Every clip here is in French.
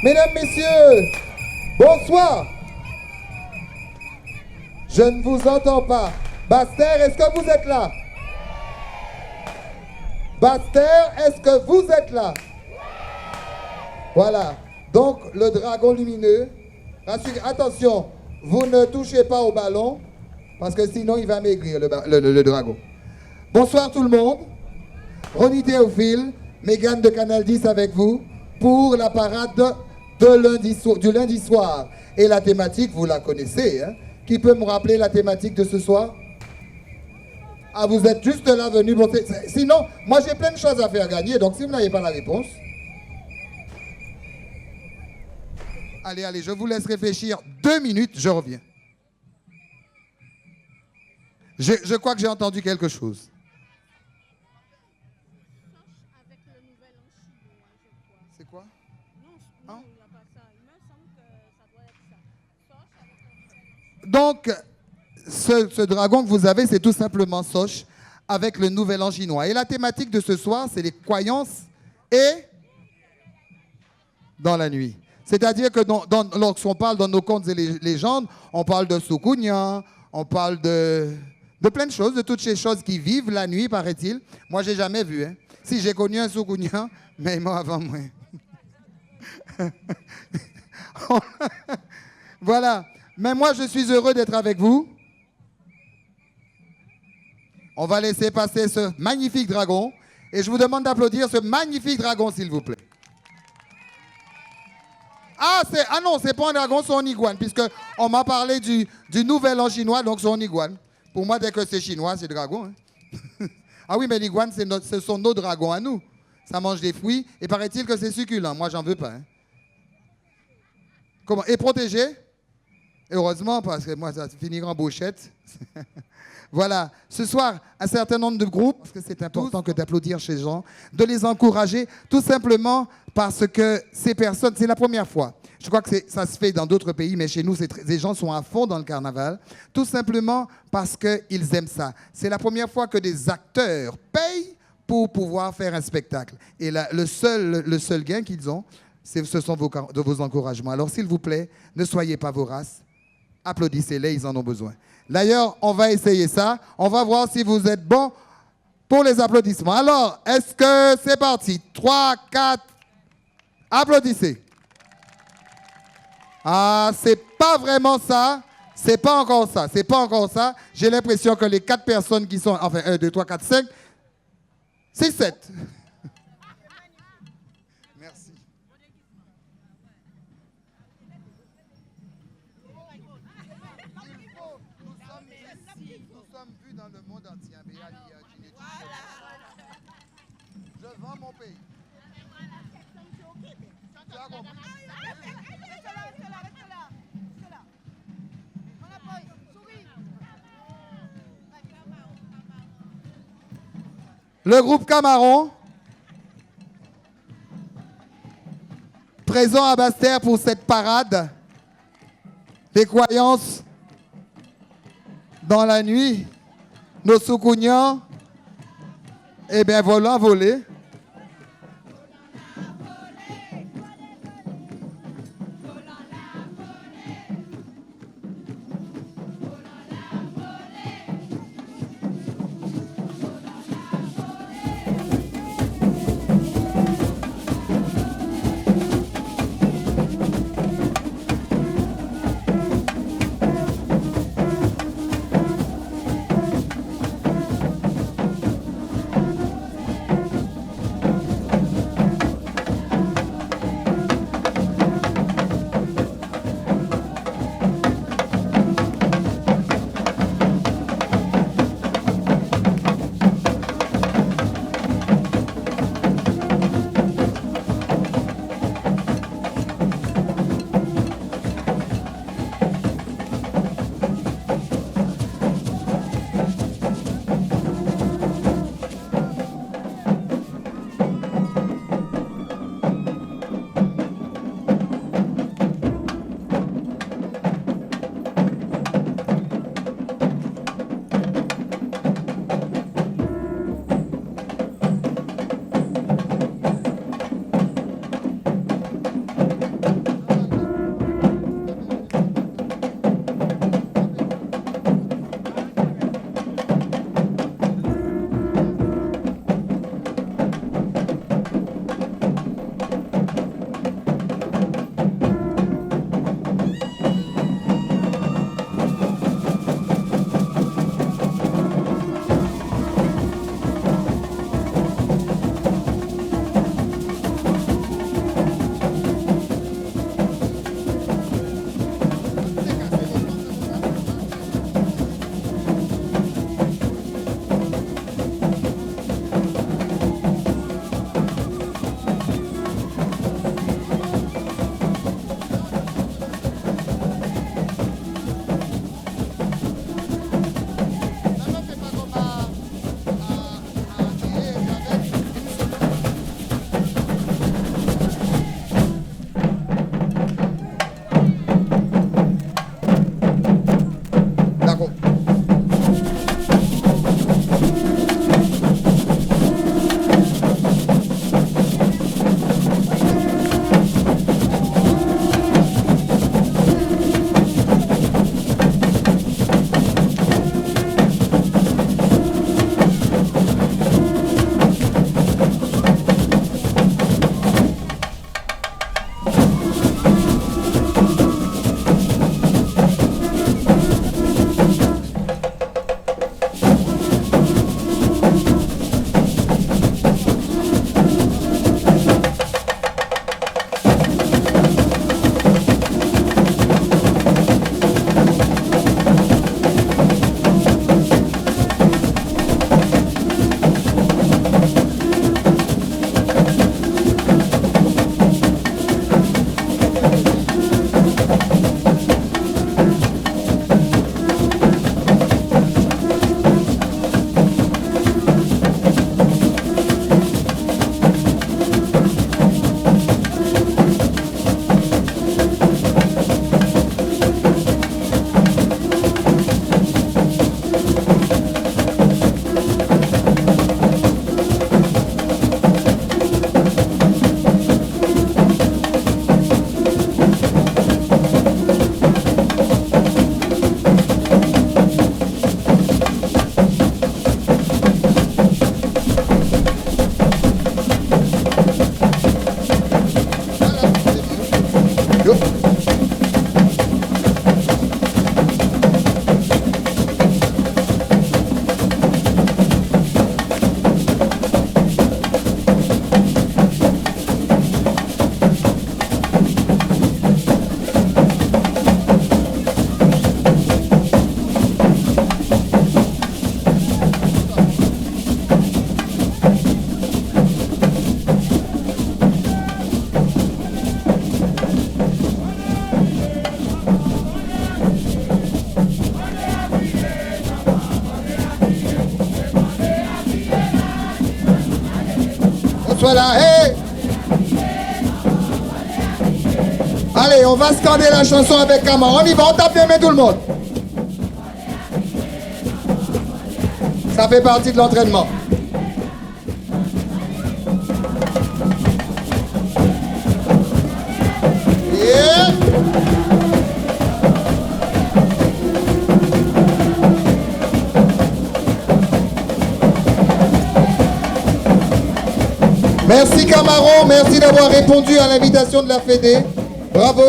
Mesdames, messieurs, bonsoir. Je ne vous entends pas. Basse-Terre, est-ce que vous êtes là? Basse-Terre, est-ce que vous êtes là? Voilà. Donc, le dragon lumineux. Attention, vous ne touchez pas au ballon, parce que sinon, il va maigrir, le dragon. Bonsoir tout le monde. Ronnie Théophile, Mégane de Canal 10 avec vous pour la parade du lundi soir. Et la thématique, vous la connaissez. Hein? Qui peut me rappeler la thématique de ce soir? Ah, vous êtes juste là venus pour... Sinon, moi j'ai plein de choses à faire gagner, donc si vous n'avez pas la réponse... Allez, je vous laisse réfléchir 2 minutes, je reviens. Je crois que j'ai entendu quelque chose. C'est quoi? Non, il n'y a pas ça. Il me semble que ça doit être ça. Donc, ce dragon que vous avez, c'est tout simplement Soch avec le nouvel an chinois. Et la thématique de ce soir, c'est les croyances et dans la nuit. C'est-à-dire que lorsqu'on parle dans nos contes et les légendes, on parle de Soukounian, on parle de plein de choses, de toutes ces choses qui vivent la nuit, paraît-il. Moi, je n'ai jamais vu. Hein. Si, j'ai connu un Soukounian, mais il est mort avant moi. Voilà. Mais moi, je suis heureux d'être avec vous. On va laisser passer ce magnifique dragon. Et je vous demande d'applaudir ce magnifique dragon, s'il vous plaît. Ah non, c'est pas un dragon, c'est un iguane, puisqu'on m'a parlé du nouvel an chinois, donc c'est un iguane. Pour moi, dès que c'est chinois, c'est dragon. Hein. Ah oui, mais l'iguane, ce sont nos dragons à nous. Ça mange des fruits, et paraît-il que c'est succulent. Moi, j'en veux pas. Hein. Comment? Et protégé? Heureusement, parce que moi, ça finira en bouchette. Voilà. Ce soir, un certain nombre de groupes, parce que c'est important que d'applaudir chez les gens, de les encourager, tout simplement parce que ces personnes, c'est la première fois. Je crois que ça se fait dans d'autres pays, mais chez nous, les gens sont à fond dans le carnaval, tout simplement parce qu'ils aiment ça. C'est la première fois que des acteurs payent pour pouvoir faire un spectacle. Et le seul gain qu'ils ont, ce sont vos encouragements. Alors, s'il vous plaît, ne soyez pas voraces. Applaudissez-les, ils en ont besoin. D'ailleurs, on va essayer ça. On va voir si vous êtes bons pour les applaudissements. Alors, est-ce que c'est parti? 3, 4, applaudissez. Ah, c'est pas vraiment ça. C'est pas encore ça. C'est pas encore ça. J'ai l'impression que les 4 personnes qui sont... Enfin, 1, 2, 3, 4, 5... C'est 7. Merci. Nous sommes vus dans le monde entier. Je vends mon pays. Tu as compris? Le groupe Camaron, présent à Basse-Terre pour cette parade des croyances dans la nuit, nos Soukounians, eh bien, volant, voler. Voilà, hey! Allez, on va scander la chanson avec Camara. On y va, on tape les mains tout le monde. Ça fait partie de l'entraînement. Yeah! Merci Camaro, merci d'avoir répondu à l'invitation de la Fédé. Bravo,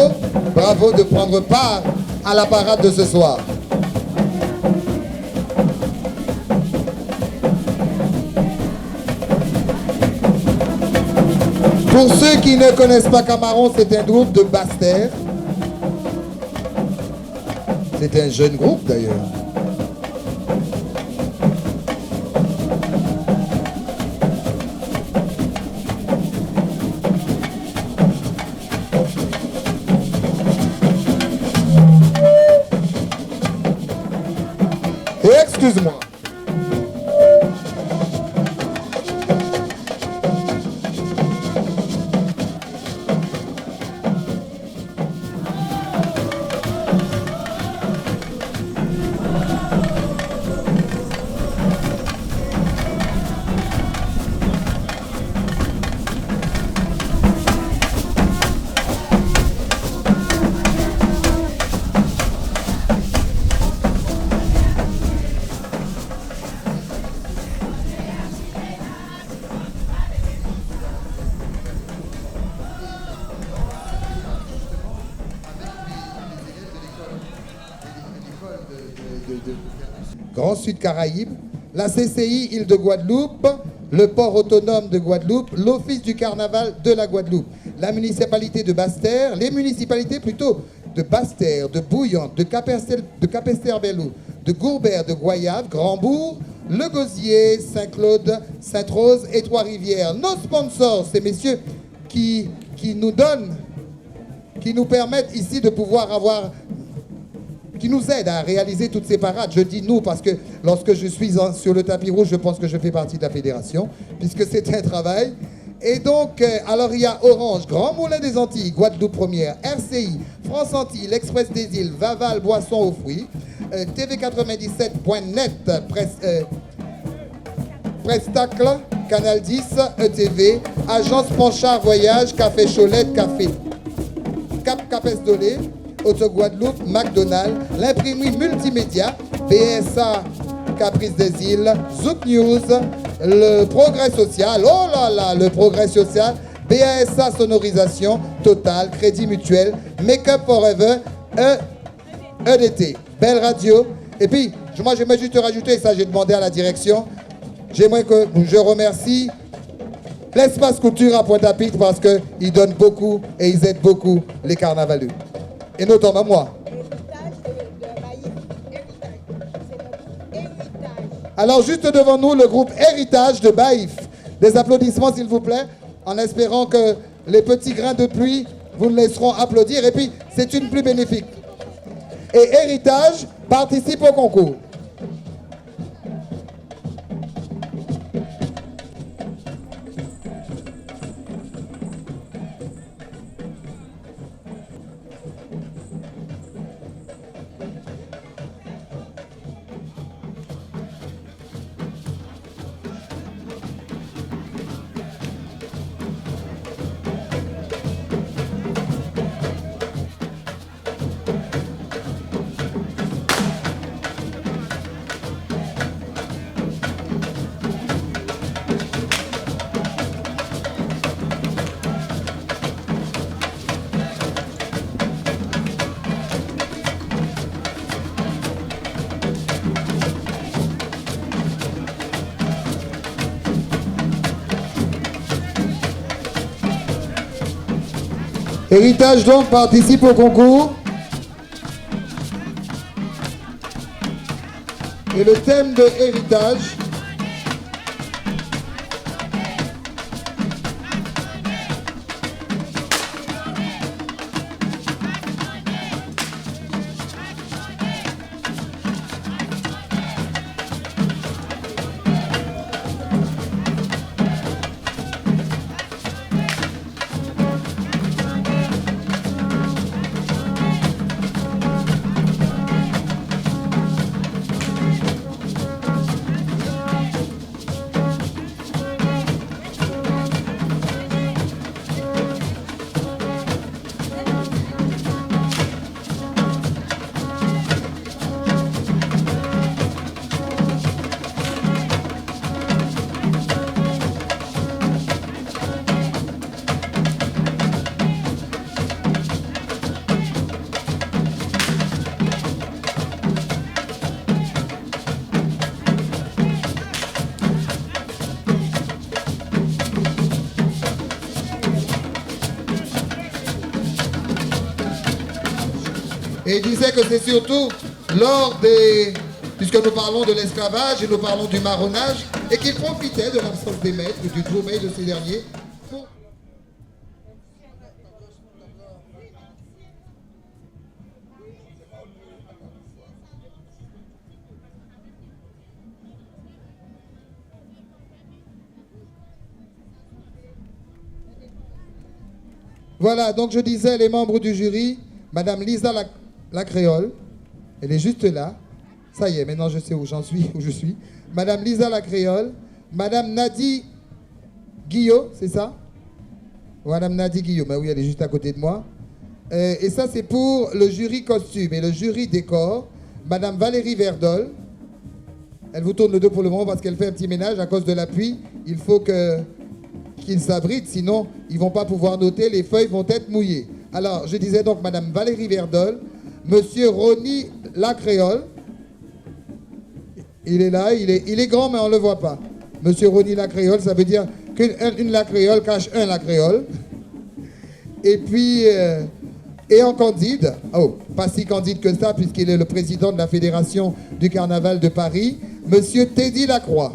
bravo de prendre part à la parade de ce soir. Pour ceux qui ne connaissent pas Camaron, c'est un groupe de Basse-Terre. C'est un jeune groupe d'ailleurs. Excuse-moi. Grand Sud Caraïbes, la CCI Île de Guadeloupe, le port autonome de Guadeloupe, l'Office du carnaval de la Guadeloupe, la municipalité de Basse-Terre, les municipalités plutôt de Basse-Terre, de Bouillante, de Capesterre-Bellou, de Gourbert, de Goyave, Grandbourg, Le Gosier, Saint-Claude, Sainte-Rose et Trois-Rivières. Nos sponsors, ces messieurs qui nous donnent, qui nous permettent ici de pouvoir avoir, qui nous aident à réaliser toutes ces parades. Je dis nous parce que lorsque je suis sur le tapis rouge, je pense que je fais partie de la fédération, puisque c'est un travail. Et donc, alors il y a Orange, Grand Moulin des Antilles, Guadeloupe Première, RCI, France Antilles, l'Express des Îles, Vaval, Boisson aux fruits, TV97.net, Prestacle, Canal 10, ETV, Agence Panchard Voyage, Café Cholette, Café Cap Capes-Dolé, Auto Guadeloupe, McDonald's, l'imprimerie multimédia, BSA, Caprice des Îles, Zouk News, le Progrès Social, oh là là, le Progrès Social, BASA Sonorisation, Total, Crédit Mutuel, Make Up Forever, EDT, Belle Radio. Et puis, moi j'aimerais juste rajouter, ça j'ai demandé à la direction, j'aimerais que je remercie l'Espace Culture à Pointe-à-Pitre parce qu'ils donnent beaucoup et ils aident beaucoup les carnavaleux. Et notamment moi. Alors juste devant nous, le groupe Héritage de Baïf. Des applaudissements s'il vous plaît, en espérant que les petits grains de pluie vous laisseront applaudir. Et puis, c'est une pluie bénéfique. Et Héritage participe au concours. Héritage donc participe au concours. Et le thème de Héritage, Et il disait que c'est surtout lors des... Puisque nous parlons de l'esclavage et nous parlons du marronnage, et qu'il profitait de l'absence des maîtres, du sommeil de ces derniers. Voilà, donc je disais les membres du jury, Madame Lisa la Créole, elle est juste là. Ça y est, maintenant je sais où j'en suis, où je suis. Madame Lisa la Créole, Madame Nadi Guillot, c'est ça? Madame Nadi Guillot, ben oui, elle est juste à côté de moi. Et ça, c'est pour le jury costume et le jury décor. Madame Valérie Verdol, elle vous tourne le dos pour le moment parce qu'elle fait un petit ménage à cause de la pluie. Il faut qu'ils s'abritent, sinon ils ne vont pas pouvoir noter, les feuilles vont être mouillées. Alors, je disais donc Madame Valérie Verdol, Monsieur Rony Lacréole, il est là, il est grand mais on ne le voit pas. Monsieur Rony Lacréole, ça veut dire qu'une Lacréole cache un Lacréole. Et puis, et en Candide, oh, pas si Candide que ça, puisqu'il est le président de la Fédération du Carnaval de Paris, Monsieur Teddy Lacroix.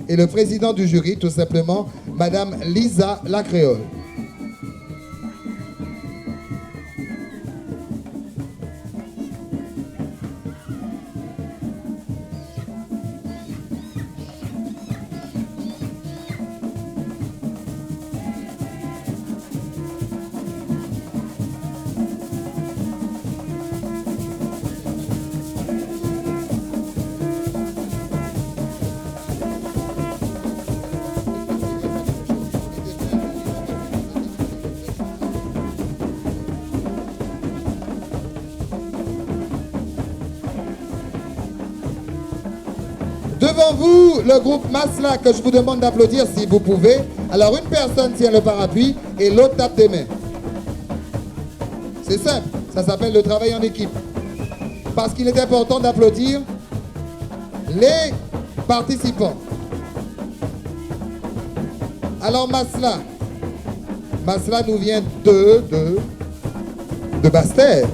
Et le président du jury, tout simplement, Madame Lisa Lacréole. Devant vous, le groupe Masla, que je vous demande d'applaudir si vous pouvez. Alors, une personne tient le parapluie et l'autre tape des mains. C'est simple, ça s'appelle le travail en équipe. Parce qu'il est important d'applaudir les participants. Alors, Masla nous vient de Basse-Terre.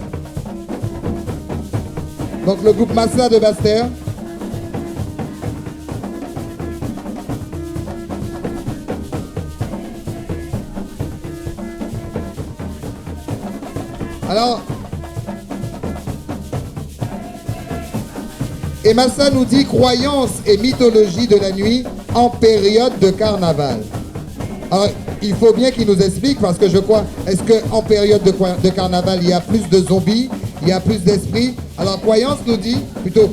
Donc, le groupe Masla de Basse-Terre. Alors, et Massa nous dit croyance et mythologie de la nuit en période de carnaval. Alors, il faut bien qu'il nous explique parce que je crois, est-ce qu'en période de carnaval, il y a plus de zombies, il y a plus d'esprits? Alors, croyance nous dit plutôt...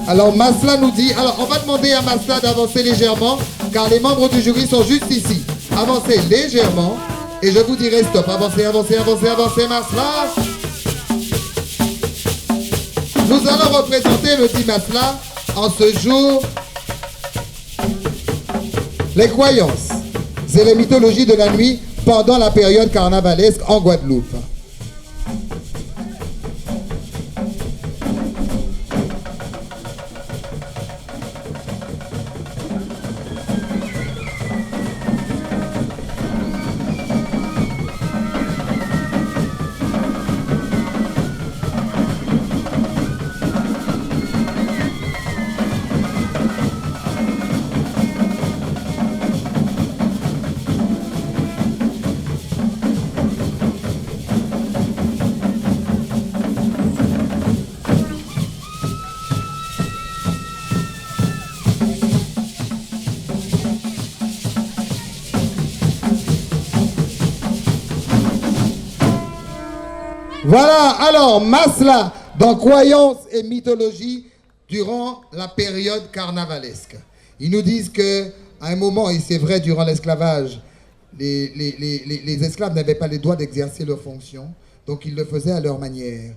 Alors, Masla nous dit... Alors, on va demander à Masla d'avancer légèrement, car les membres du jury sont juste ici. Avancez légèrement, et je vous dirai stop. Avancez, avancez, avancez, avancez, Masla. Nous allons représenter le dit Masla en ce jour. Les croyances et les mythologies de la nuit pendant la période carnavalesque en Guadeloupe. Voilà, alors, Masla, dans croyances et mythologie durant la période carnavalesque. Ils nous disent qu'à un moment, et c'est vrai, durant l'esclavage, les esclaves n'avaient pas les droits d'exercer leurs fonctions, donc ils le faisaient à leur manière,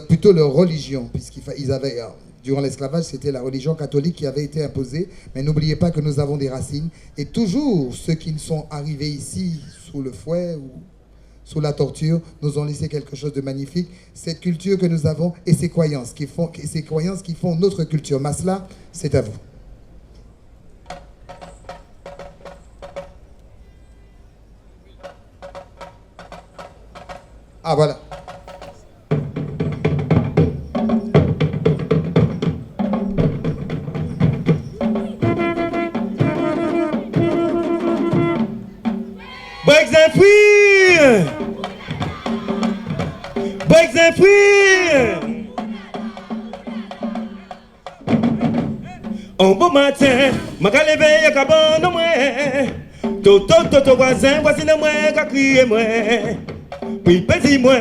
plutôt leur religion, puisqu'ils avaient... Durant l'esclavage, c'était la religion catholique qui avait été imposée, mais n'oubliez pas que nous avons des racines, et toujours ceux qui sont arrivés ici sous le fouet ou sous la torture, nous ont laissé quelque chose de magnifique. Cette culture que nous avons et ces croyances qui font notre culture. Masla, c'est à vous. Ah, voilà. Breaks and free! Breaks and free! Un beau matin, ma levé à cabane moi. Toto voisin, voici le moi qui crie moi. Puis petit moi,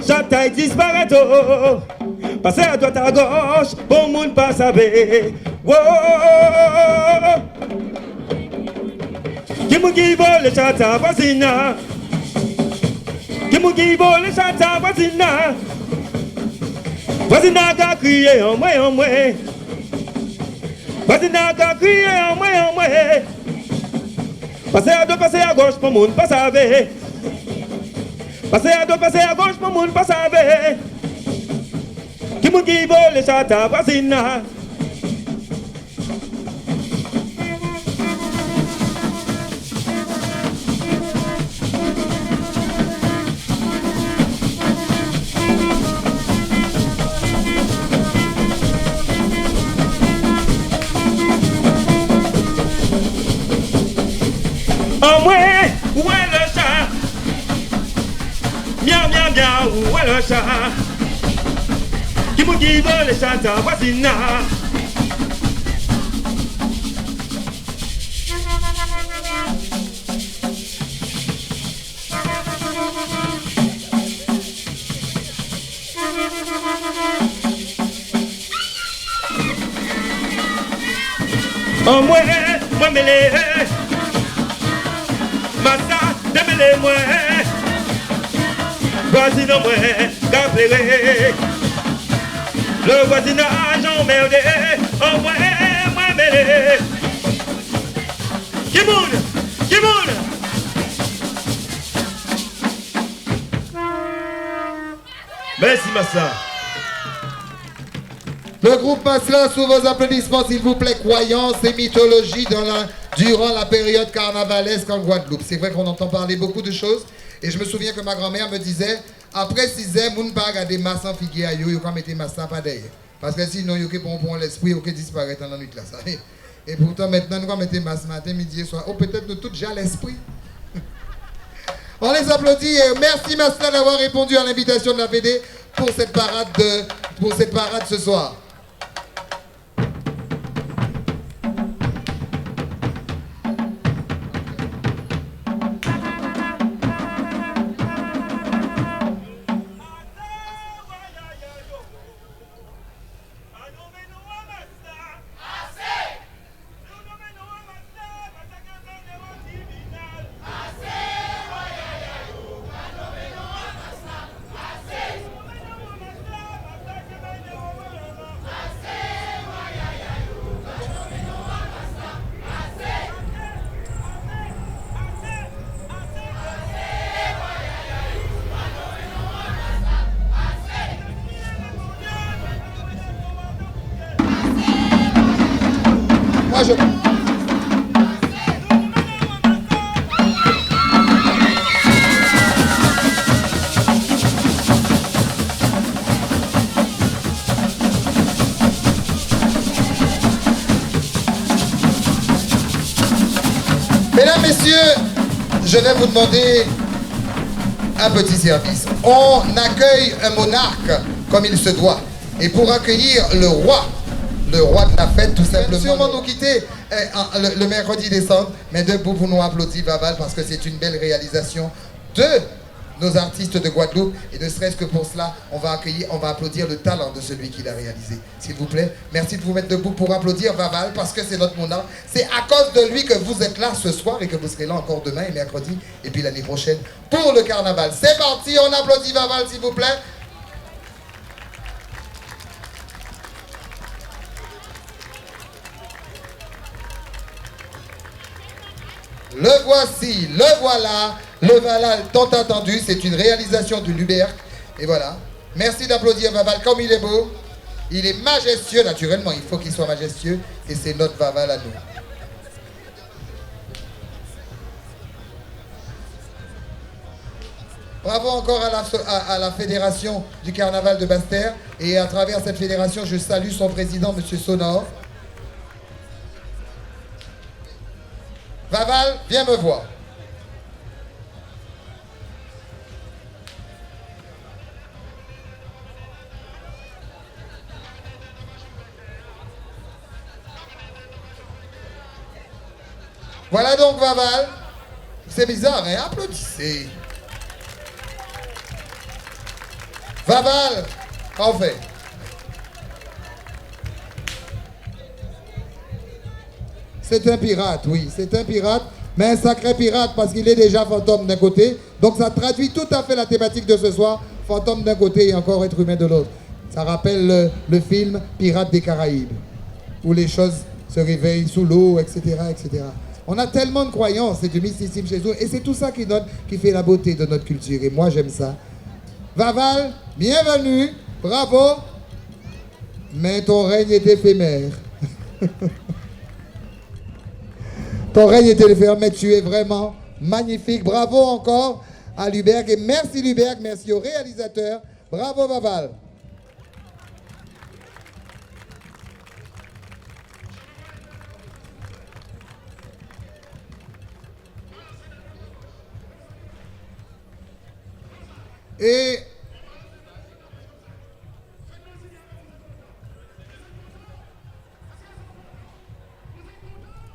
chataille disparaît. Passez à droite à gauche, bon monde pas savoir. Wow! Qui m'a qui vole le chata voisina? Qui m'a qui vole le chata voisina? Voisina qui a crié en moi. Voisina qui a crié en moi. Passez à droite, passez à gauche, pour monde pas savoir. Passez à droite, passez à gauche, pour monde pas savoir. Qui m'a qui vole le chata voisina? Oh ouais, où est le chat? Miaou, miaou, miaou, où est le chat? Qui m'a dit veut le chat à voisina? Oh moi mêlé. Massa, demele-moi, voisinage moi, qu'appelez. Le voisinage emmerdé, oh moi mêlé. Qui monde? Merci Massa. Le groupe Masla, sous vos applaudissements, s'il vous plaît. Croyances et mythologie durant la période carnavalesque en Guadeloupe. C'est vrai qu'on entend parler beaucoup de choses. Et je me souviens que ma grand-mère me disait, après 6 ans, moun pas regarder Massa en figuier à yo, quand mettre Massa pas derrière. Parce que sinon, yo qui pour l'esprit, yo qui disparaît dans la nuit là. Ça. Et pourtant, maintenant, nous allons mettre Massa matin, midi et soir. Oh, peut-être nous tous déjà l'esprit. On les applaudit. Et merci Massa d'avoir répondu à l'invitation de la PD pour cette parade ce soir. Mesdames, messieurs, je vais vous demander un petit service. On accueille un monarque comme il se doit. Et pour accueillir le roi de la fête, tout simplement. Sûrement nous quitter le mercredi décembre, mais debout pour nous applaudir Vaval parce que c'est une belle réalisation de nos artistes de Guadeloupe. Et ne serait-ce que pour cela, on va applaudir le talent de celui qui l'a réalisé. S'il vous plaît, merci de vous mettre debout pour applaudir Vaval parce que c'est notre monarque. C'est à cause de lui que vous êtes là ce soir et que vous serez là encore demain et mercredi et puis l'année prochaine pour le carnaval. C'est parti, on applaudit Vaval s'il vous plaît. Le voici, le voilà, le Vaval tant attendu, c'est une réalisation de l'Uberc. Et voilà, merci d'applaudir Vaval comme il est beau. Il est majestueux, naturellement, il faut qu'il soit majestueux. Et c'est notre Vaval à nous. Bravo encore à la fédération du carnaval de Basse-Terre. Et à travers cette fédération, je salue son président, M. Sonor. Vaval, viens me voir. Voilà donc Vaval. C'est bizarre, hein? Applaudissez. Vaval, en fait. C'est un pirate, oui, c'est un pirate, mais un sacré pirate parce qu'il est déjà fantôme d'un côté. Donc ça traduit tout à fait la thématique de ce soir, fantôme d'un côté et encore être humain de l'autre. Ça rappelle le film Pirates des Caraïbes, où les choses se réveillent sous l'eau, etc., etc. On a tellement de croyances et de mysticisme chez nous, et c'est tout ça qui fait la beauté de notre culture, et moi j'aime ça. Vaval, bienvenue, bravo, mais ton règne est éphémère. Ton règne est éphémère, mais tu es vraiment magnifique. Bravo encore à Luberg, et merci Luberg, merci au réalisateur. Bravo Vaval. Et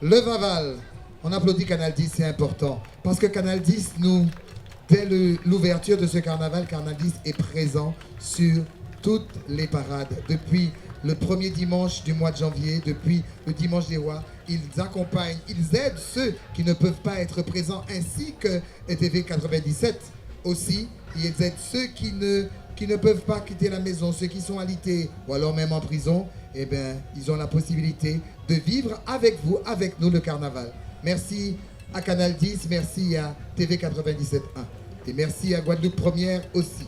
le Vaval, on applaudit Canal 10, c'est important. Parce que Canal 10, dès l'ouverture de ce carnaval, Canal 10 est présent sur toutes les parades. Depuis le premier dimanche du mois de janvier, depuis le dimanche des rois, ils accompagnent, ils aident ceux qui ne peuvent pas être présents, ainsi que TV 97 aussi. Ils aident ceux qui ne peuvent pas quitter la maison, ceux qui sont alités ou alors même en prison. Eh bien, ils ont la possibilité de vivre avec vous, avec nous, le carnaval. Merci à Canal 10, merci à TV 97.1 et merci à Guadeloupe Première aussi.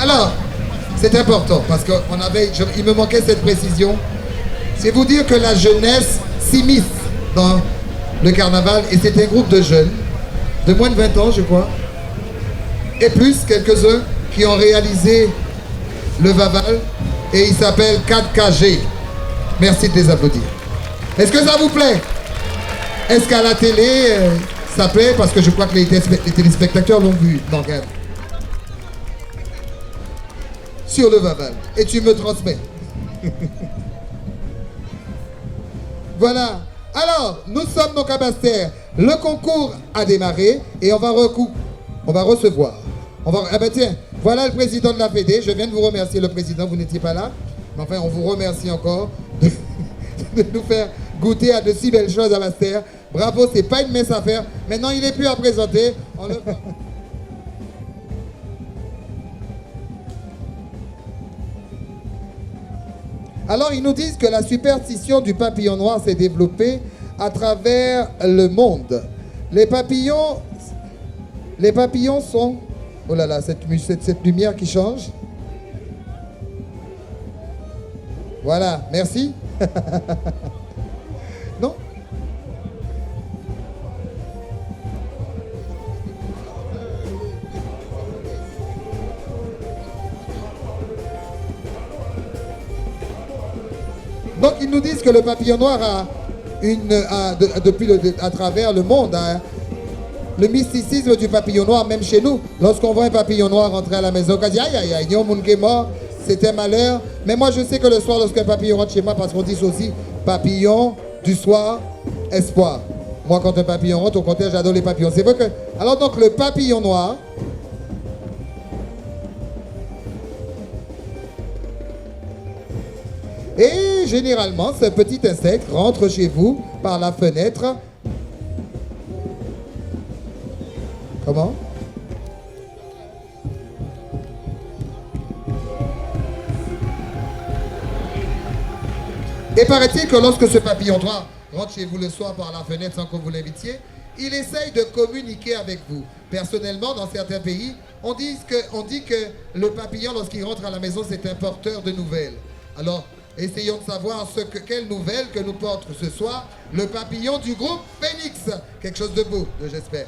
Alors, c'est important parce il me manquait cette précision. C'est vous dire que la jeunesse s'immisce dans le carnaval et c'est un groupe de jeunes, de moins de 20 ans je crois, et plus quelques-uns qui ont réalisé le Vaval et il s'appelle 4KG. Merci de les applaudir. Est-ce que ça vous plaît? Est-ce qu'à la télé, ça plaît? Parce que je crois que les téléspectateurs l'ont vu. Non, regarde. Sur le Vaval. Et tu me transmets. Voilà. Alors, nous sommes donc à Basse-Terre. Le concours a démarré et on va recevoir. Ah ben tiens, voilà le président de la Fédé. Je viens de vous remercier, le président, vous n'étiez pas là. Mais enfin, on vous remercie encore de nous faire goûter à de si belles choses à Basse-Terre. Bravo, c'est pas une mince affaire. Maintenant, il n'est plus à présenter. Alors, ils nous disent que la superstition du papillon noir s'est développée à travers le monde. Les papillons sont... Oh là là, cette lumière qui change. Voilà, merci. Non? Donc ils nous disent que le papillon noir à travers le monde, le mysticisme du papillon noir, même chez nous, lorsqu'on voit un papillon noir rentrer à la maison, on dit aïe aïe aïe, il y a un monde qui est mort, c'est un malheur. Mais moi je sais que le soir, lorsqu'un papillon rentre chez moi, parce qu'on dit aussi papillon du soir, espoir. Moi quand un papillon rentre, au contraire, j'adore les papillons. C'est vrai que. Alors donc le papillon noir. Et généralement, ce petit insecte rentre chez vous par la fenêtre. Comment? Et paraît-il que lorsque ce papillon noir rentre chez vous le soir par la fenêtre sans que vous l'invitiez, il essaye de communiquer avec vous. Personnellement, dans certains pays, on dit que le papillon, lorsqu'il rentre à la maison, c'est un porteur de nouvelles. Alors, essayons de savoir quelle nouvelle que nous porte ce soir le papillon du groupe Phoenix. Quelque chose de beau, j'espère.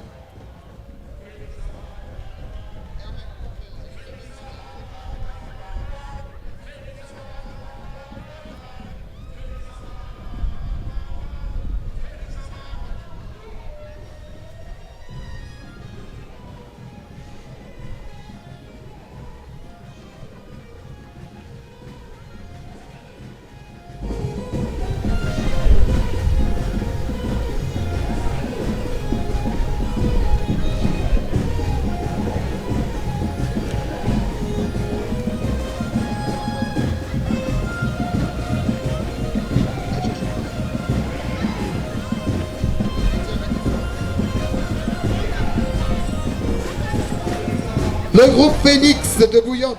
Le groupe Phoenix de Bouillotte.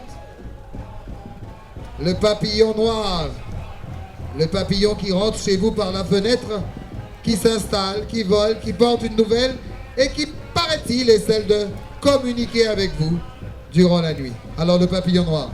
Le papillon noir. Le papillon qui rentre chez vous par la fenêtre, qui s'installe, qui vole, qui porte une nouvelle et qui, paraît-il, est celle de communiquer avec vous durant la nuit. Alors le papillon noir.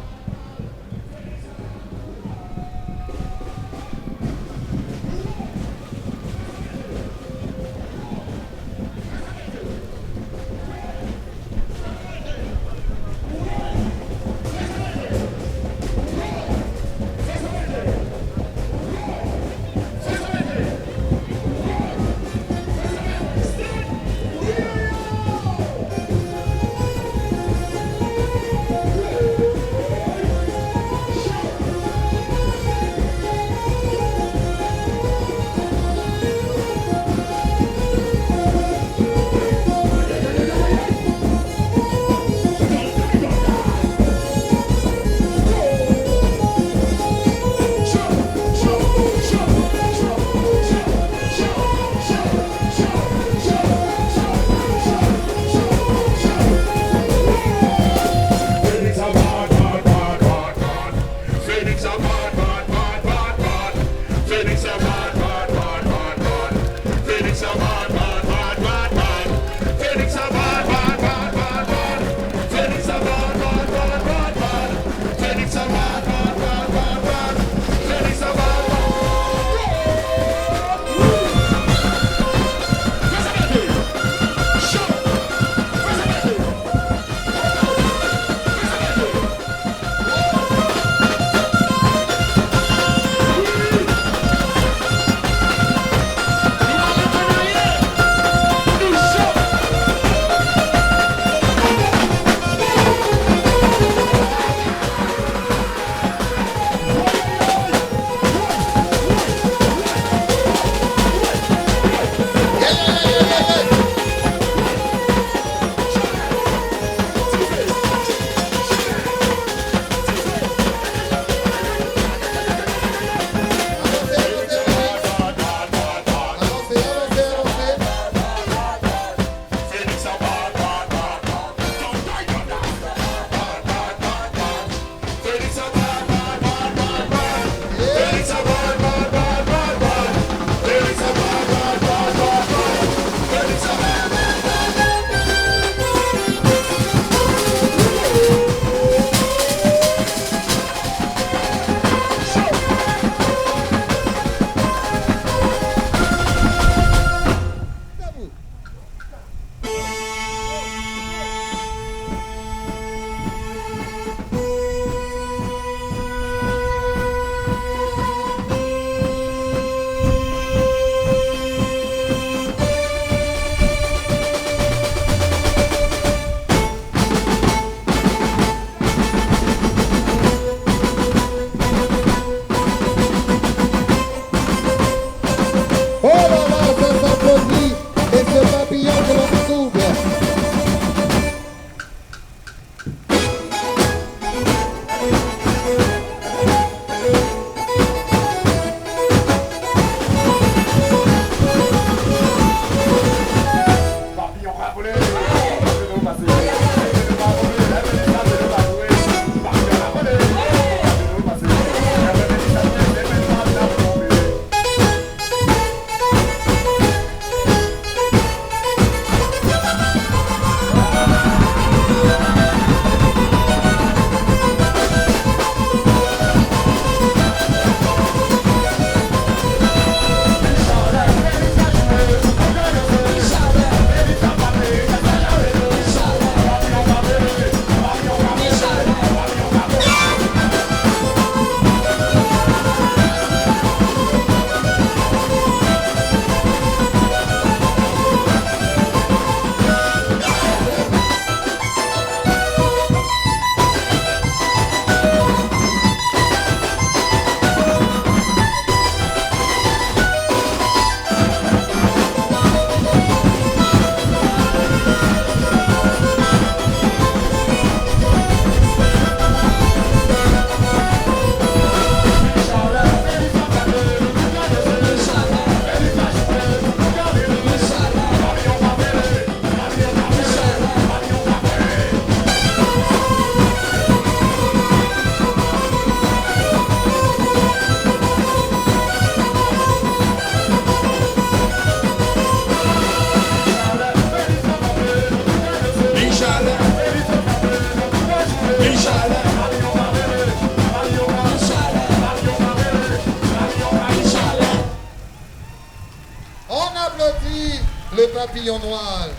papillons noirs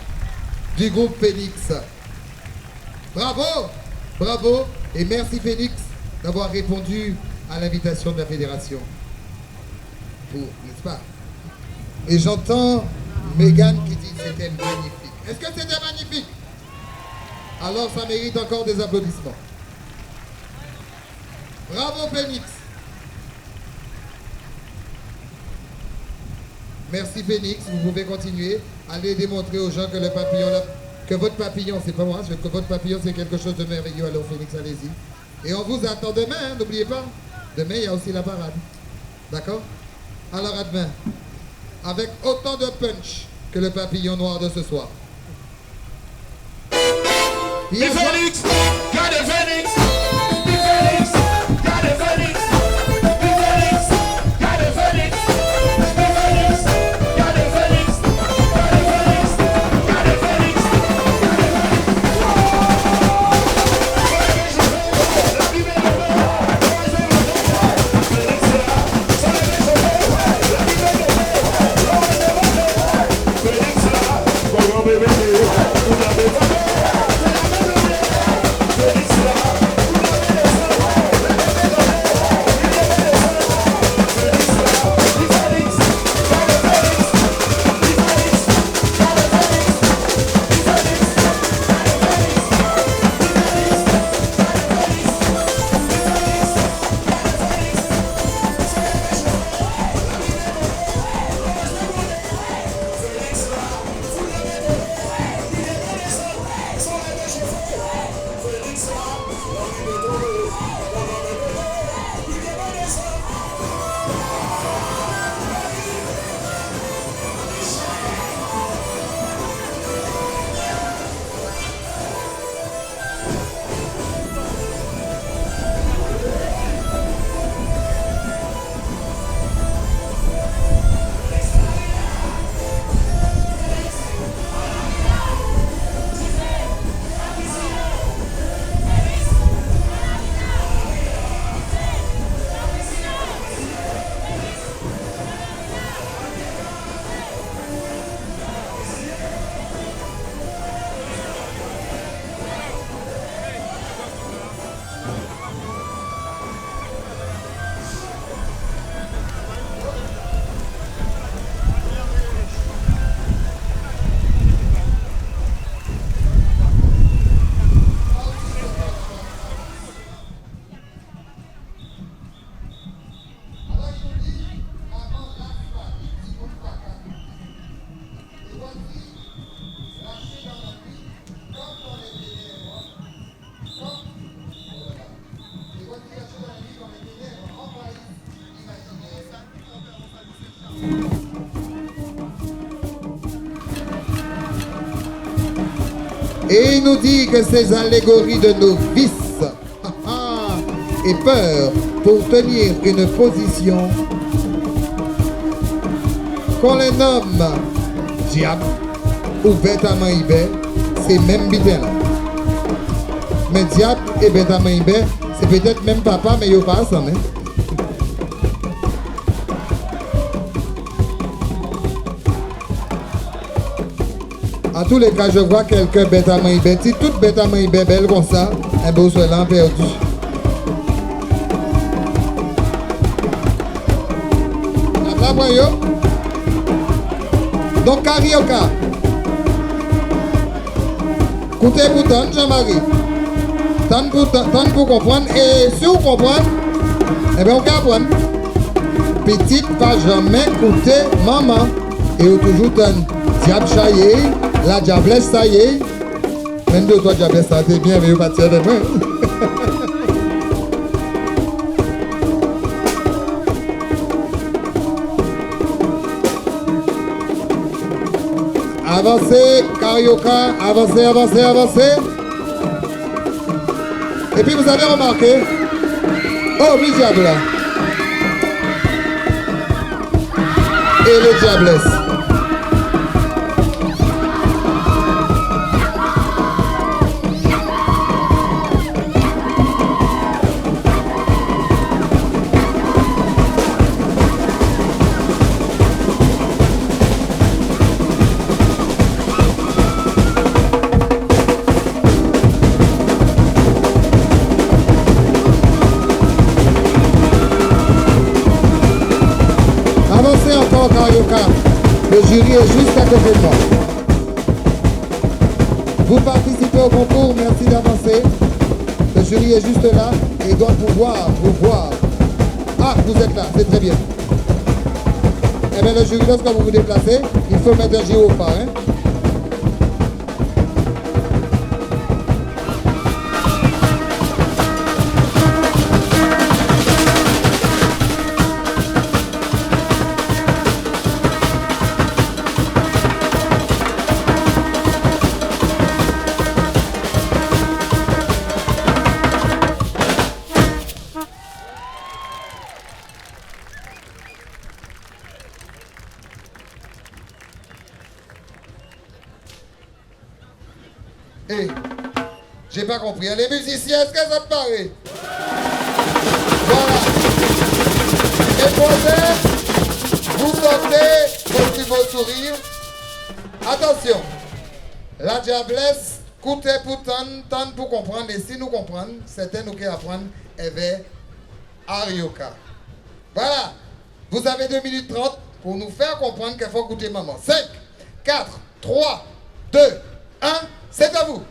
du groupe Phoenix. Bravo, bravo, et merci Phoenix d'avoir répondu à l'invitation de la fédération. N'est-ce pas? Et j'entends Megan qui dit que c'était magnifique. Est-ce que c'était magnifique? Alors ça mérite encore des applaudissements. Bravo Phoenix. Merci Phoenix, vous pouvez continuer. Allez démontrer aux gens que le papillon, que votre papillon, c'est pas moi, que votre papillon c'est quelque chose de merveilleux. Alors Phoenix, allez-y. Et on vous attend demain, hein, n'oubliez pas. Demain, il y a aussi la parade. D'accord? Alors à demain. Avec autant de punch que le papillon noir de ce soir. Phoenix, got it, Phoenix. Phoenix, got it, Phoenix. Phoenix, got it, Phoenix. Phoenix, got it, Phoenix. Got it, Phoenix. Et il nous dit que ces allégories de nos vices et peur pour tenir une position qu'on les nomme diable ou bête à maïbé, c'est même bidin là. Mais diable et bête à maïbé, c'est peut-être même papa, mais il n'y a pas ensemble. En tous les cas, je vois quelqu'un bête à main bête. Si toute bête à main belle comme ça, un beau soir là perdu. La voyons. Donc, carioca. Écoutez, pourtant, Jean-Marie. Tant pour comprendre. Et si vous comprenez, eh bien, on peut apprendre. Petite, pas jamais écouter maman. Et vous toujours un diable chaillé. La diablesse, ça y est. Même deux, toi, diablesse, ça t'est bien, mais vous partir de moi. Avancez, carioca, avancez, avancez, avancez. Et puis vous avez remarqué, oh oui, diable là. Et le diablesse. Arioka. Le jury est juste à côté de moi. Vous participez au concours, merci d'avancer. Le jury est juste là et doit pouvoir vous voir. Ah, vous êtes là, c'est très bien. Eh bien, le jury, lorsque vous vous déplacez, il faut mettre un gyrophare. Hein? Hey, j'ai pas compris. Les musiciens, est-ce que ça te paraît? Voilà. Et posez, vous sortez votre plus beau sourire. Attention. La diablesse, coûte pour tant pour comprendre. Et si nous comprenons, certains nous qui apprennent, et vers Arioka. Voilà. Vous avez 2 minutes 30 pour nous faire comprendre qu'il faut goûter maman. 5, 4, 3, 2, 1. C'est à vous.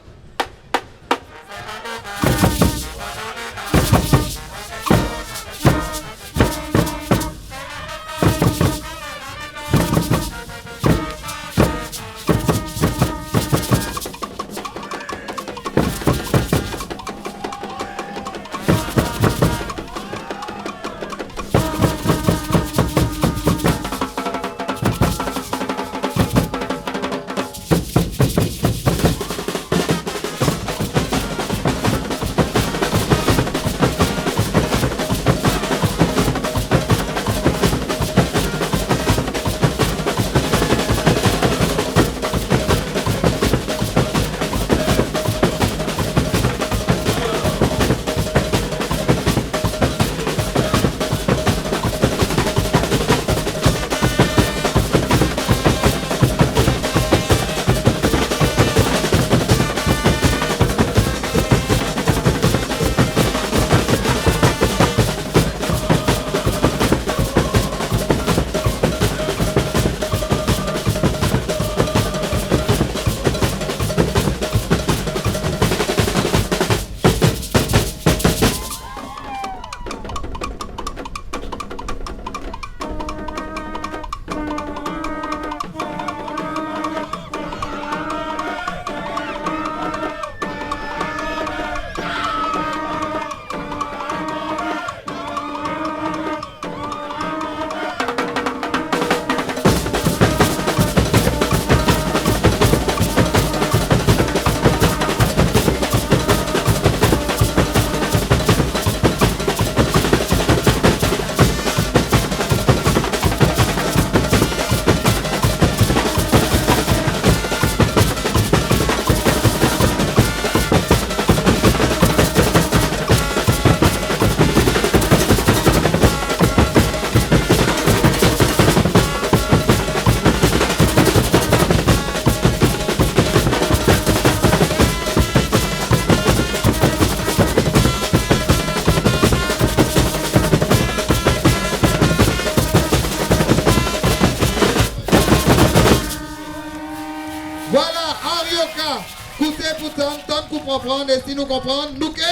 Pour comprendre et si nous comprenons, nous que?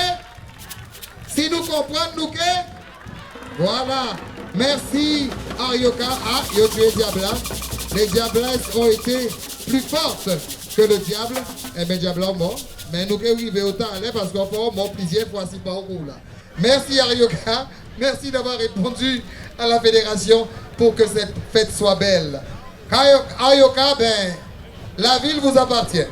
Si nous comprenons, nous que? Voilà. Merci Arioka. Ah, yo tu es diable. Les diablesses ont été plus fortes que le diable. Eh bien, diable est mort. Mais nous que arriver autant aller parce qu'on peut mort plusieurs fois si par où là. Merci Arioka. Merci d'avoir répondu à la fédération pour que cette fête soit belle. Arioka, ben, la ville vous appartient.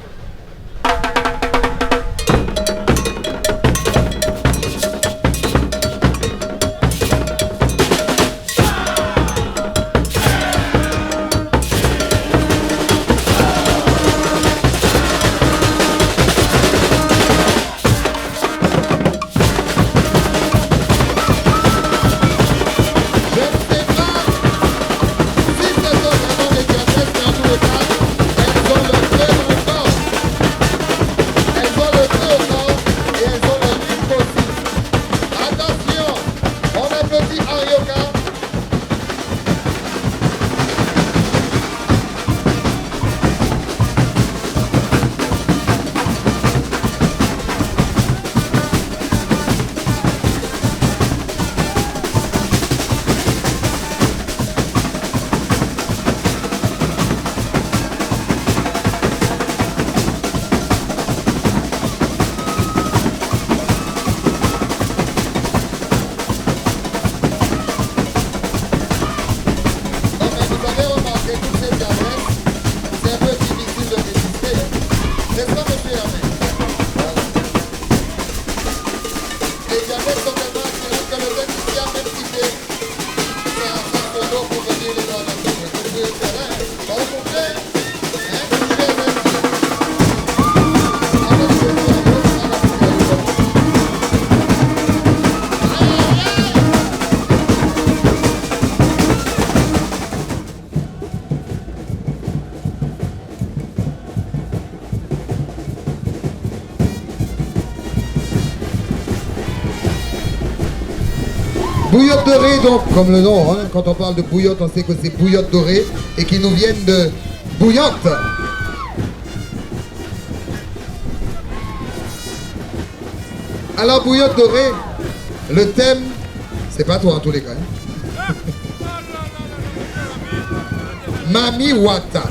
Si ce sont vraiment les diablesses, mais en tous les cas, elles ont leur très bon corps. la main. Et Janet, son maman, qui rentre que le technicien, même si c'est un dos pour venir les gens dans le terrain. Bah, au contraire, hein, bouillotte dorée, donc, comme le nom, hein, quand on parle de bouillotte, on sait que c'est bouillotte dorée et qui nous viennent de bouillante. Alors, bouillotte dorée, le thème, c'est pas toi en tous les cas. Hein. Mami Wata.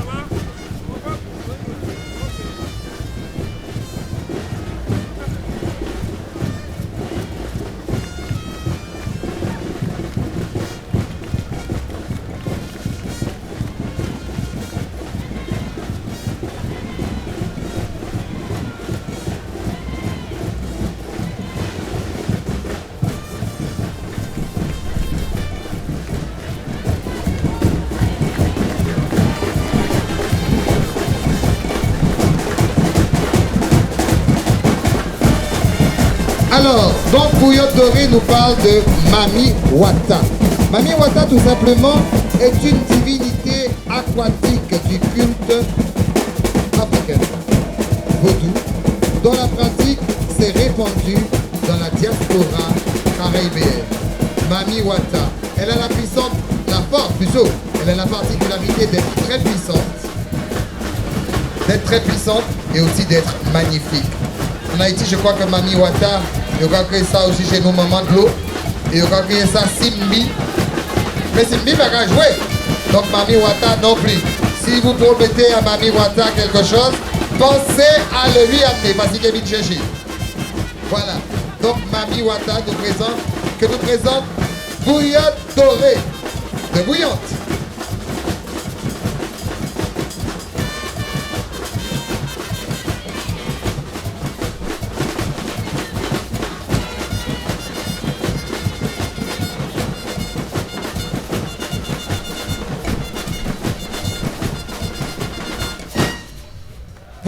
Alors, donc Bouillotte Dorée nous parle de Mami Wata. Mami Wata, tout simplement, est une divinité aquatique du culte africain, vaudou, dont la pratique s'est répandue dans la diaspora caribéenne. Mami Wata, elle a la puissance, la force plutôt, elle a la particularité d'être très puissante et aussi d'être magnifique. En Haïti, je crois que Mami Wata, il a créé ça aussi chez nos mamans de l'eau. Et il a créé ça Simbi. Mais Simbi va pas jouer. Donc Mami Wata non plus. Si vous promettez à Mami Wata quelque chose, pensez à le lui amener parce qu'il est vite chercher. Voilà. Donc Mami Wata nous présente bouillotte dorée. De bouillante.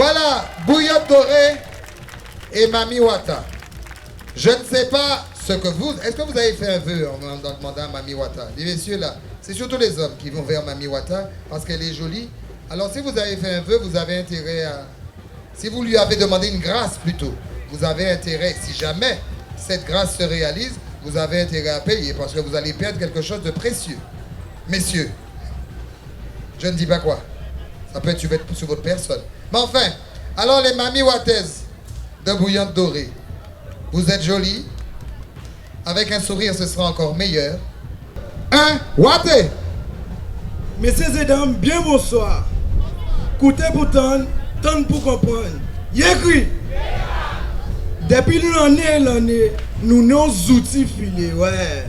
Voilà, bouillotte dorée et Mami Wata. Je ne sais pas ce que vous... Est-ce que vous avez fait un vœu en demandant à Mami Wata? Les messieurs là, c'est surtout les hommes qui vont vers Mami Wata parce qu'elle est jolie. Alors si vous avez fait un vœu, vous avez intérêt à... Si vous lui avez demandé une grâce plutôt, vous avez intérêt, si jamais cette grâce se réalise, vous avez intérêt à payer parce que vous allez perdre quelque chose de précieux. Messieurs, je ne dis pas quoi. Ça peut être sur votre personne. Mais enfin, alors les Mami Wataises de Bouillotte Dorée, vous êtes jolies. Avec un sourire, ce sera encore meilleur. Un Waté. Messieurs et dames, bien bonsoir. Écoutez pour tendre pour comprendre. Yécri. Depuis l'année, nous avons outils filés, ouais.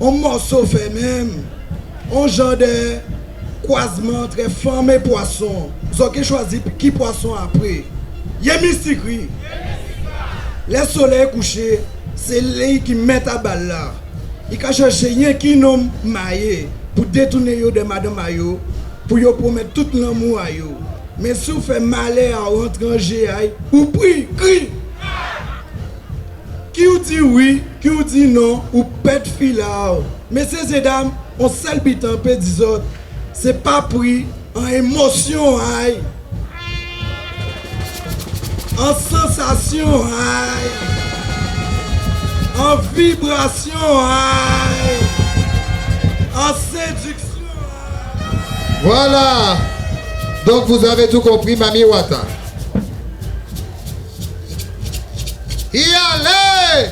On morceau fait même. On genre de croisement entre femmes et poissons. Vous avez choisi qui poisson après. Yé mystique. Le soleil couché, c'est lui qui met à balle là. Il a cherché rien qui nomme maillé pour détourner yo de madame Mayo, pour yo promettre tout l'amour à yo. Mais si vous faites malheur à rentrer en GI, ou prie, crie. Qui vous dit oui, qui vous dit non, ou pète fila. Messieurs et dames, on seul bit un peu des autres. C'est pas pris en émotion, aïe. En sensation, aïe. En vibration, aïe. En séduction, aïe. Voilà. Donc vous avez tout compris, Mami Wata. Y allez!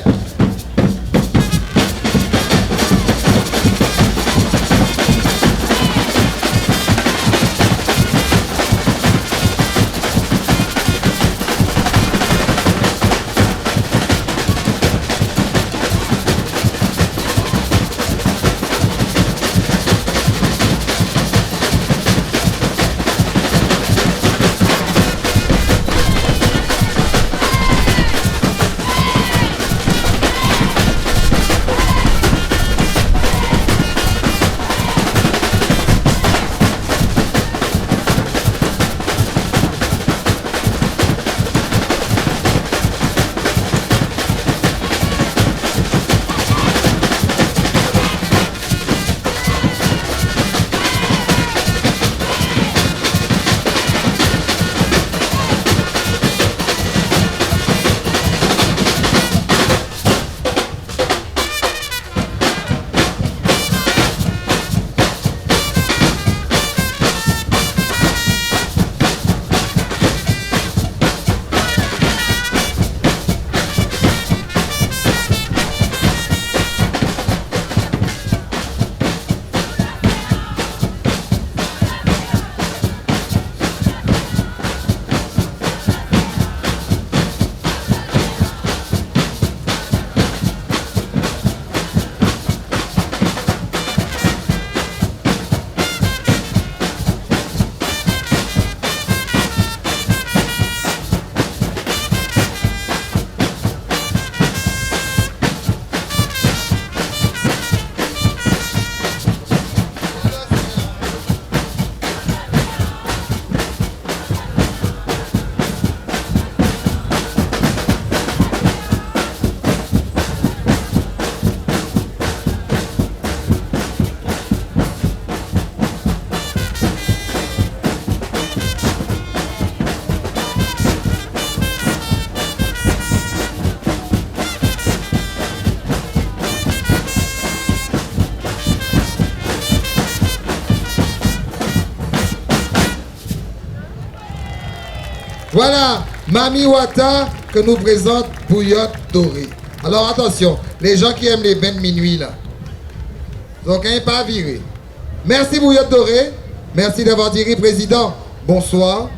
Voilà, Mami Wata que nous présente Bouillotte Dorée. Alors attention, les gens qui aiment les bains de minuit là, donc hein, pas viré. Merci Bouillotte Dorée, merci d'avoir dit président. Bonsoir.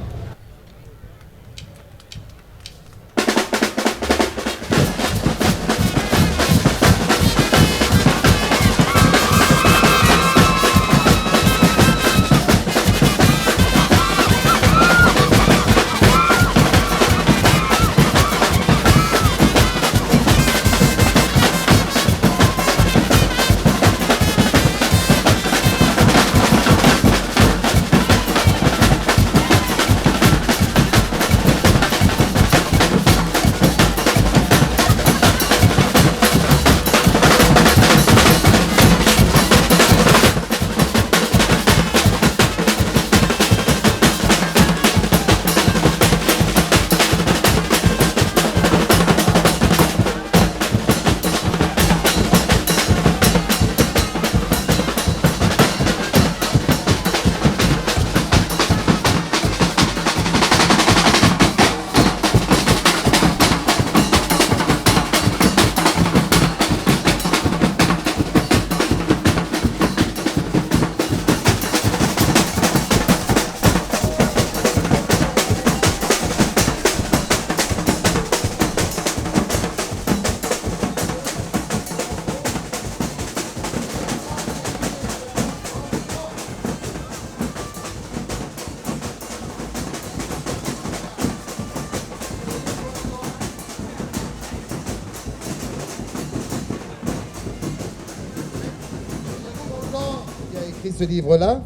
Ce livre-là,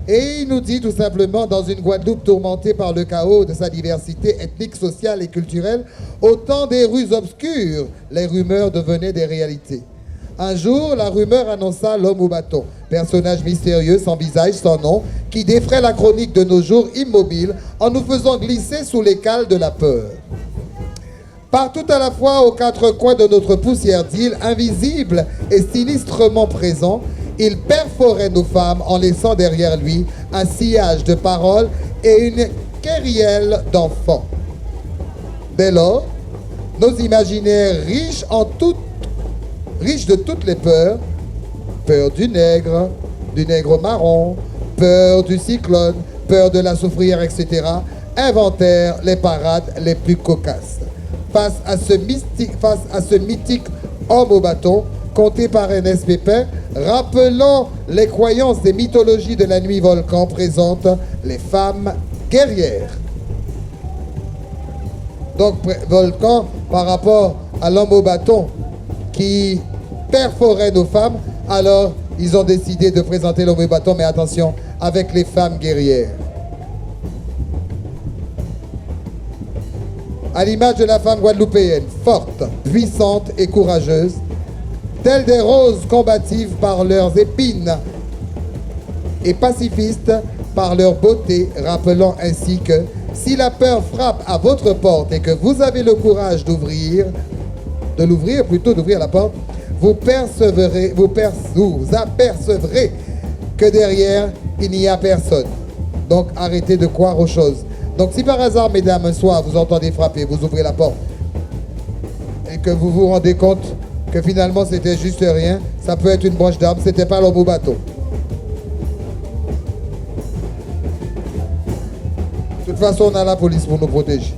et il nous dit tout simplement, dans une Guadeloupe tourmentée par le chaos de sa diversité ethnique, sociale et culturelle, au temps des rues obscures, les rumeurs devenaient des réalités. Un jour, la rumeur annonça l'homme au bâton, personnage mystérieux, sans visage, sans nom, qui défraie la chronique de nos jours immobiles en nous faisant glisser sous les cales de la peur. Partout à la fois, aux quatre coins de notre poussière d'île, invisible et sinistrement présent, il perforait nos femmes en laissant derrière lui un sillage de paroles et une querelle d'enfants. Dès lors, nos imaginaires riches de toutes les peurs, peur du nègre marron, peur du cyclone, peur de la soufrière, etc., inventèrent les parades les plus cocasses. Face à ce mythique homme au bâton, conté par Ernest Pépin, rappelant les croyances des mythologies de la nuit volcan, présente les femmes guerrières. Donc, volcan, par rapport à l'homme au bâton qui perforait nos femmes, alors ils ont décidé de présenter l'homme au bâton, mais attention, avec les femmes guerrières. À l'image de la femme guadeloupéenne, forte, puissante et courageuse, telles des roses combatives par leurs épines et pacifistes par leur beauté, rappelant ainsi que si la peur frappe à votre porte et que vous avez le courage d'ouvrir la porte, vous apercevrez que derrière, il n'y a personne. Donc arrêtez de croire aux choses. Donc si par hasard, mesdames, un soir, vous entendez frapper, vous ouvrez la porte et que vous vous rendez compte que finalement c'était juste rien, ça peut être une branche d'arbre, c'était pas l'homme au bateau. De toute façon, on a la police pour nous protéger.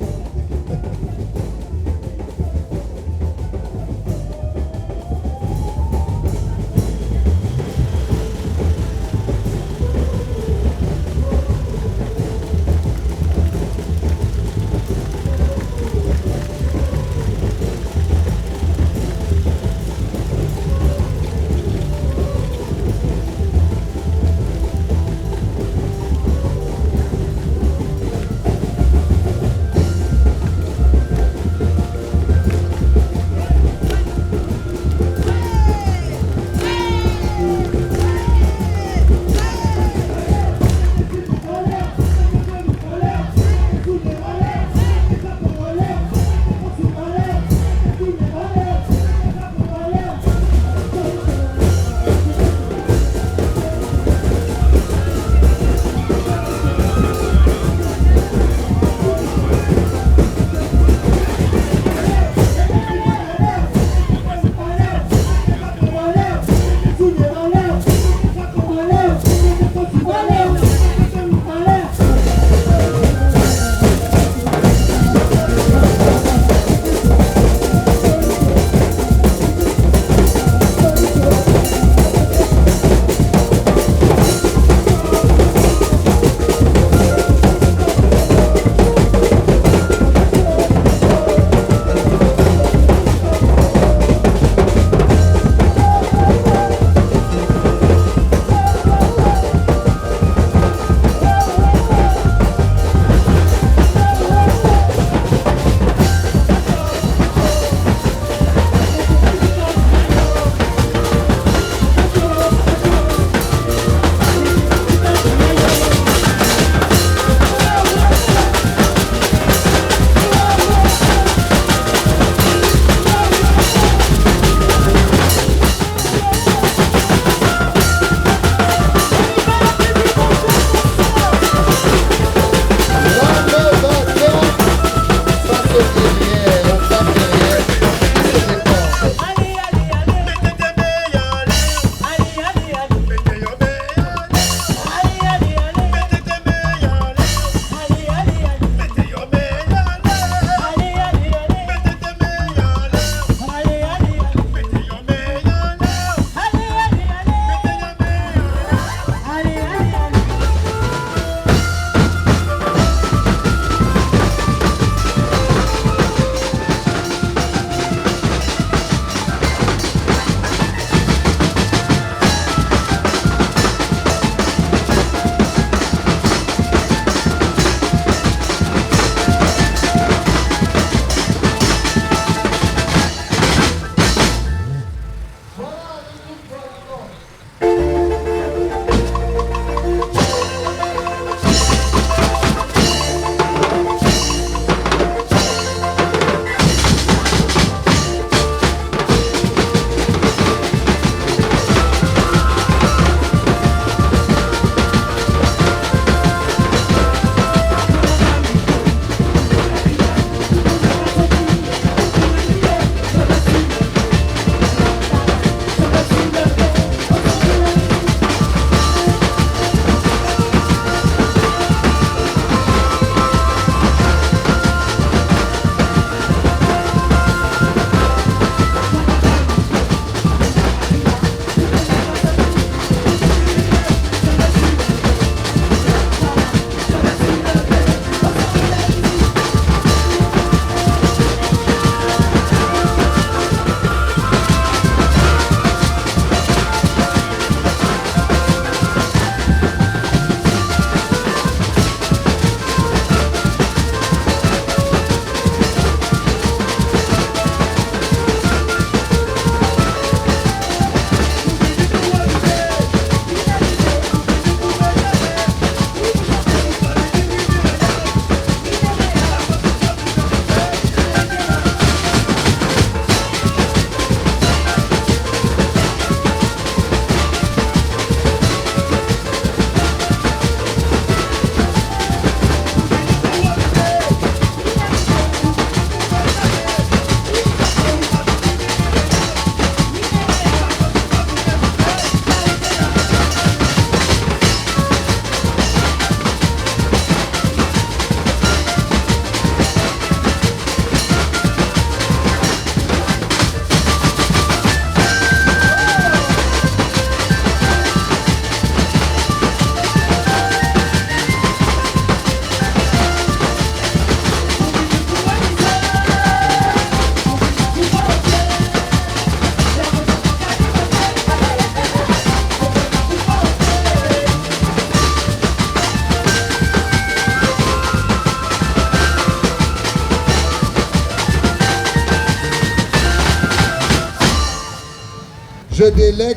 je délègue,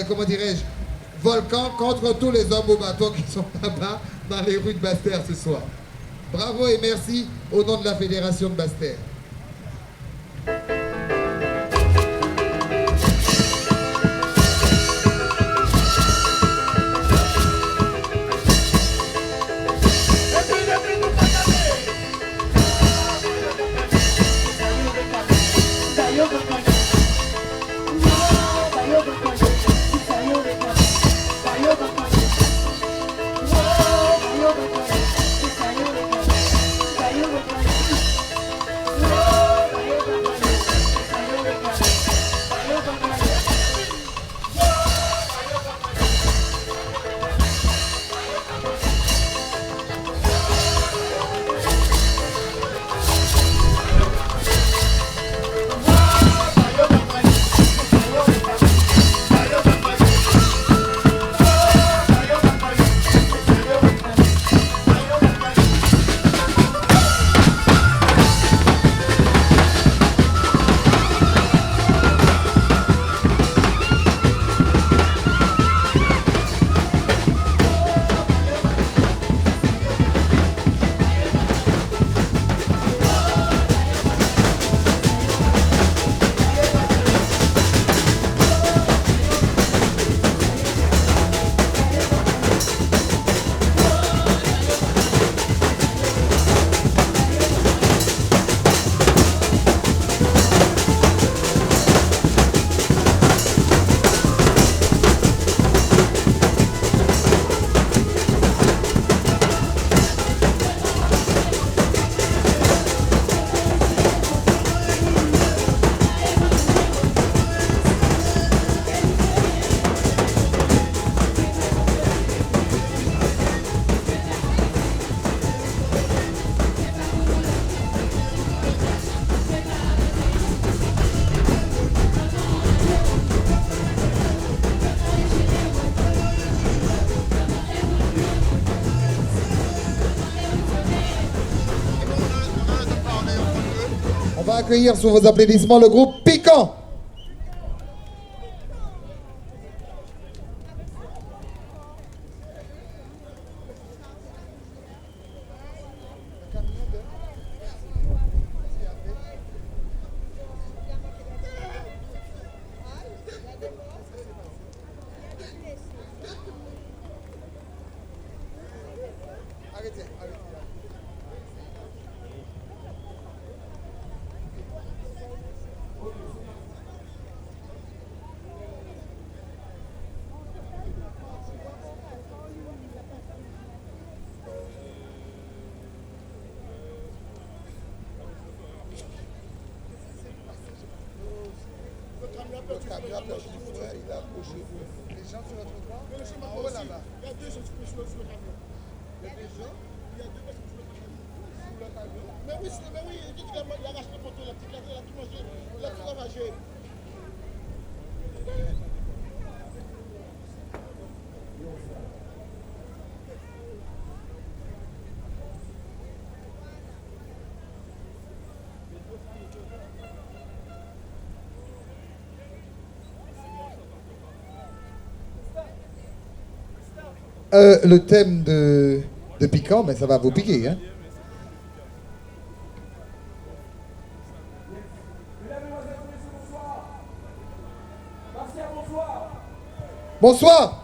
comment dirais-je, Volcan contre tous les hommes au bateau qui sont là-bas dans les rues de Basse-Terre ce soir. Bravo et merci au nom de la Fédération de Basse-Terre. On va accueillir sous vos applaudissements le groupe Piquant. Le thème de Piquant, mais ça va vous piquer, hein? Bonsoir.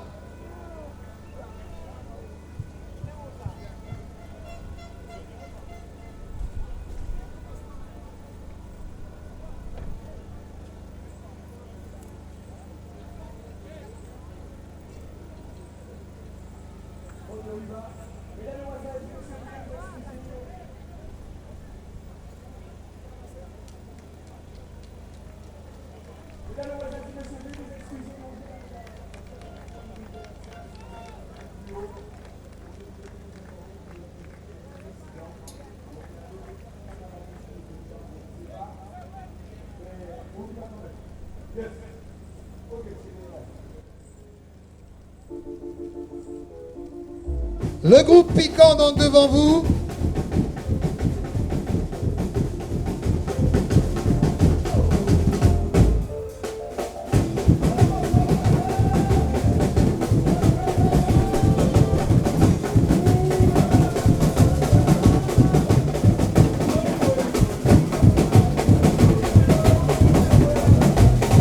Le groupe Piquant donc devant vous.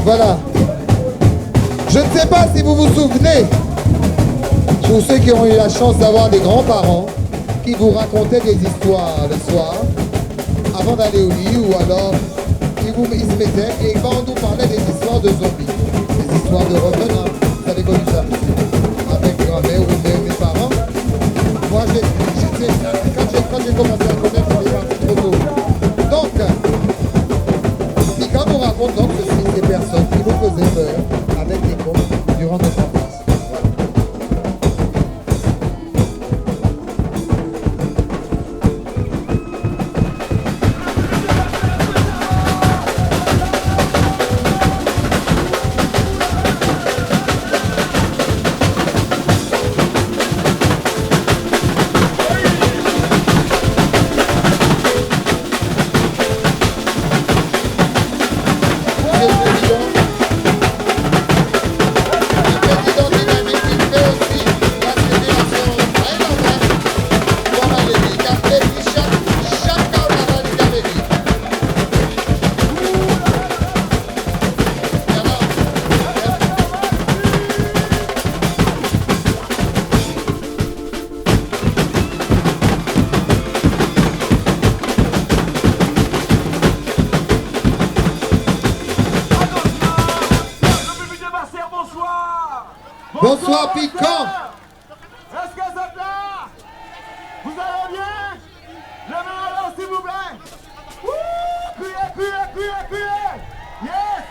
Voilà. Je ne sais pas si vous vous souvenez, pour ceux qui ont eu la chance d'avoir des grands-parents qui vous racontaient des histoires le soir, avant d'aller au lit, ou alors ils se mettaient et quand on nous parlait des histoires de zombies, des histoires de revenants, vous avez connu ça avec grand-mère ou mes parents. Moi, quand j'ai commencé à connaître les parties trop tôt. Donc, puis quand on raconte donc ceci, ces personnes qui nous faisaient peur avec des contes durant notre enfance. Bonsoir Piquant. Est-ce que vous êtes là? Vous allez bien? Levez la main s'il vous plaît. Criez, criez, criez, criez. Yes!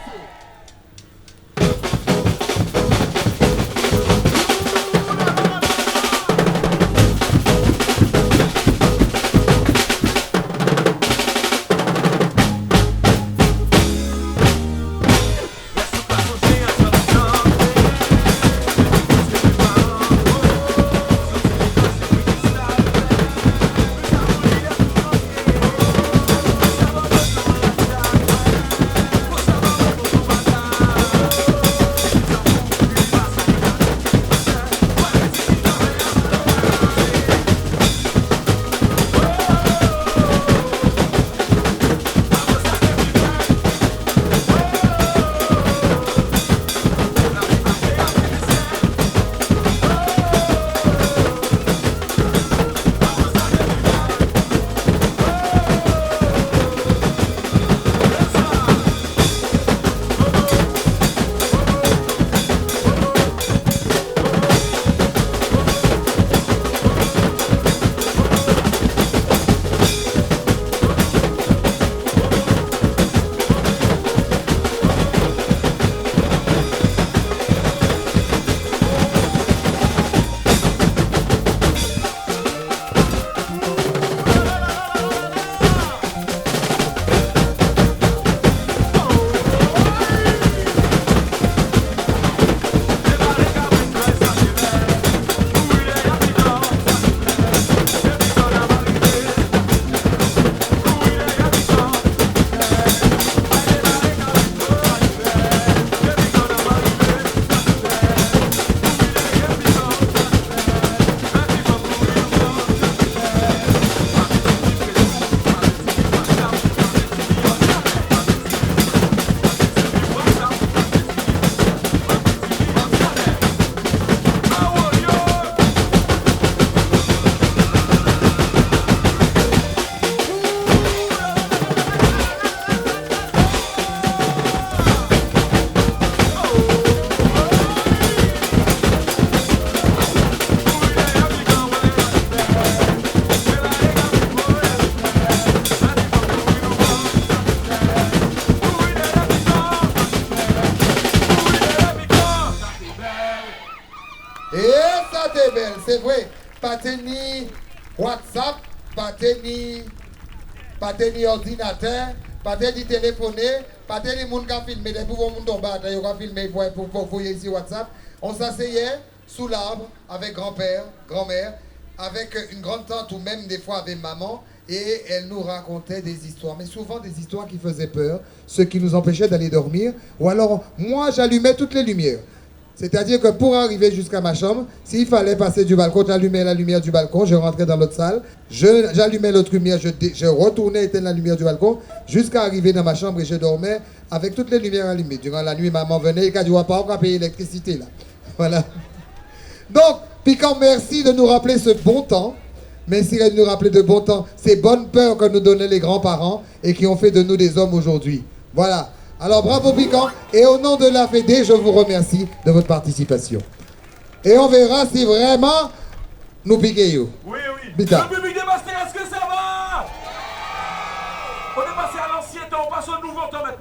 C'est vrai, pas ni WhatsApp, pas ni ordinateur, pas ni téléphoner, pas ni monde qui a filmé, des pour monde tomber, il y a filmé pour voir ici WhatsApp. On s'asseyait sous l'arbre avec grand-père, grand-mère, avec une grande tante ou même des fois avec maman, et elle nous racontait des histoires, mais souvent des histoires qui faisaient peur, ce qui nous empêchait d'aller dormir, ou alors moi j'allumais toutes les lumières. C'est-à-dire que pour arriver jusqu'à ma chambre, s'il fallait passer du balcon, j'allumais la lumière du balcon, je rentrais dans l'autre salle, j'allumais l'autre lumière, je retournais éteindre la lumière du balcon, jusqu'à arriver dans ma chambre et je dormais avec toutes les lumières allumées. Durant la nuit, maman venait et elle dit, on va pas payer l'électricité là. Voilà. Donc, Piquant, merci de nous rappeler ce bon temps. Merci de nous rappeler de bon temps, ces bonnes peurs que nous donnaient les grands-parents et qui ont fait de nous des hommes aujourd'hui. Voilà. Alors bravo Piquant, et au nom de la Fédé, je vous remercie de votre participation. Et on verra si vraiment nous piquons. Oui, oui. Bita. Le public des Masters, est-ce que ça va? On est passé à l'ancien temps, on passe au nouveau temps maintenant.